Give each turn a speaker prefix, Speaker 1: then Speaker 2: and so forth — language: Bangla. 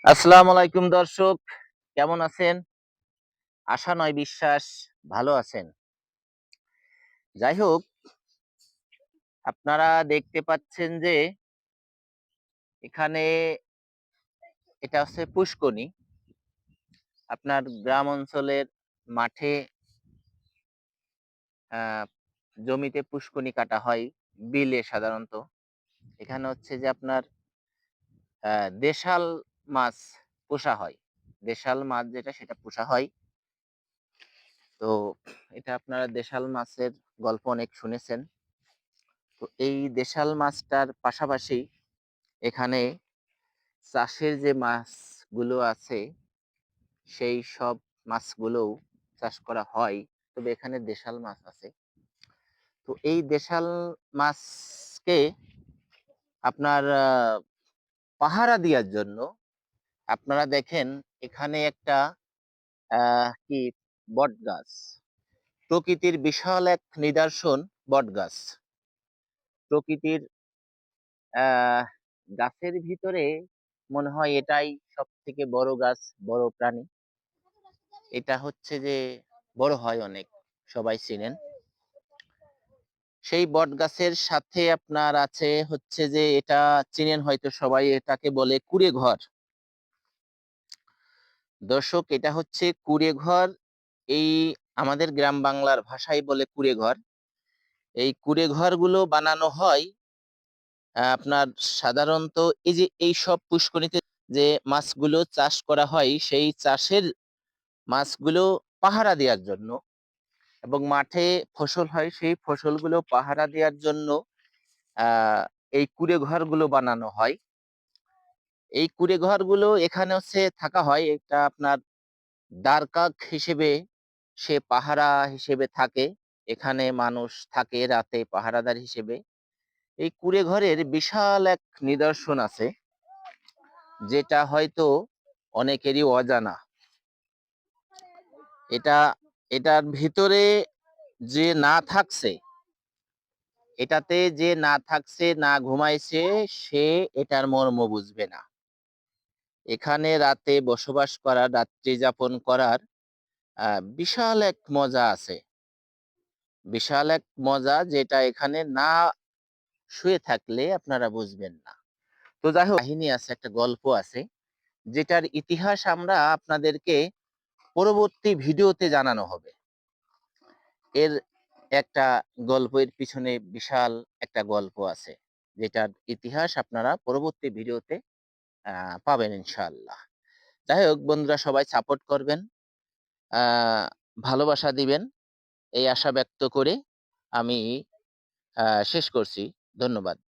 Speaker 1: আসসালামু আলাইকুম দর্শক, কেমন আছেন? আশা নয় বিশ্বাস ভালো আছেন। যাই হোক, আপনারা দেখতে পাচ্ছেন যে এখানে এটা হচ্ছে পুষ্কনি। আপনার গ্রাম অঞ্চলের মাঠে আ জমিতে পুষ্কনি কাটা হয়, বিলে সাধারণত। এখানে হচ্ছে যে আপনার দেশাল মাছ পোষা হয়। দেশাল মাছ যেটা সেটা পোষা হয়। তো এটা আপনারা দেশাল মাছের গল্প অনেক শুনেছেন। তো এই দেশাল মাছটার পাশাপাশি এখানে চাষের যে মাছগুলো আছে, সেই সব মাছগুলোও চাষ করা হয়। তবে এখানে দেশাল মাছ আছে। তো এই দেশাল মাছকে আপনার পাহারা দেওয়ার জন্য আপনারা দেখেন এখানে একটা কি বটগাছ। প্রকৃতির বিশাল এক নিদর্শন বটগাছ। প্রকৃতির আহ গাছের ভিতরে মনে হয় এটাই সবথেকে বড় গাছ, বড় প্রাণী। এটা হচ্ছে যে বড় হয় অনেক, সবাই চিনেন। সেই বটগাছের সাথে আপনার আছে হচ্ছে যে এটা চিনেন হয়তো সবাই, এটাকে বলে কুঁড়ে ঘর। দর্শক, এটা হচ্ছে কুঁড়ে ঘর। এই আমাদের গ্রাম বাংলার ভাষায় বলে কুঁড়ে ঘর। এই কুঁড়ে ঘরগুলো বানানো হয় আপনার সাধারণত এই যে এই সব পুষ্করিতে যে মাছগুলো চাষ করা হয় সেই চাষের মাছগুলো পাহারা দেওয়ার জন্য, এবং মাঠে ফসল হয় সেই ফসলগুলো পাহারা দেওয়ার জন্য আহ এই কুঁড়ে ঘরগুলো বানানো হয়। এই কুঁড়ে ঘরগুলো এখানে হচ্ছে থাকা হয়, এটা আপনার দাঁড়কাক হিসেবে সে পাহারা হিসেবে থাকে। এখানে মানুষ থাকে রাতে পাহারাদার হিসেবে। এই কুঁড়ে ঘরের বিশাল এক নিদর্শন আছে, যেটা হয়তো অনেকেরই অজানা। এটা এটার ভিতরে যে না থাকছে, এটাতে যে না থাকছে, না ঘুমাইছে, সে এটার মর্ম বুঝবে না। এখানে রাতে বসবাস করার, রাত্রি যাপন করার বিশাল এক মজা আছে। বিশাল এক মজা, যেটা এখানে না শুয়ে থাকলে আপনারা বুঝবেন না। তো যাই হোক, কাহিনী আছে, একটা গল্প আছে, যেটার ইতিহাস আমরা আপনাদেরকে পরবর্তী ভিডিওতে জানানো হবে। এর একটা গল্পের পিছনে বিশাল একটা গল্প আছে, যেটার ইতিহাস আপনারা পরবর্তী ভিডিওতে পাবেন ইনশাআল্লাহ। যাই হোক বন্ধুরা, সবাই সাপোর্ট করবেন, আহ ভালোবাসা দিবেন, এই আশা ব্যক্ত করে আমি শেষ করছি। ধন্যবাদ।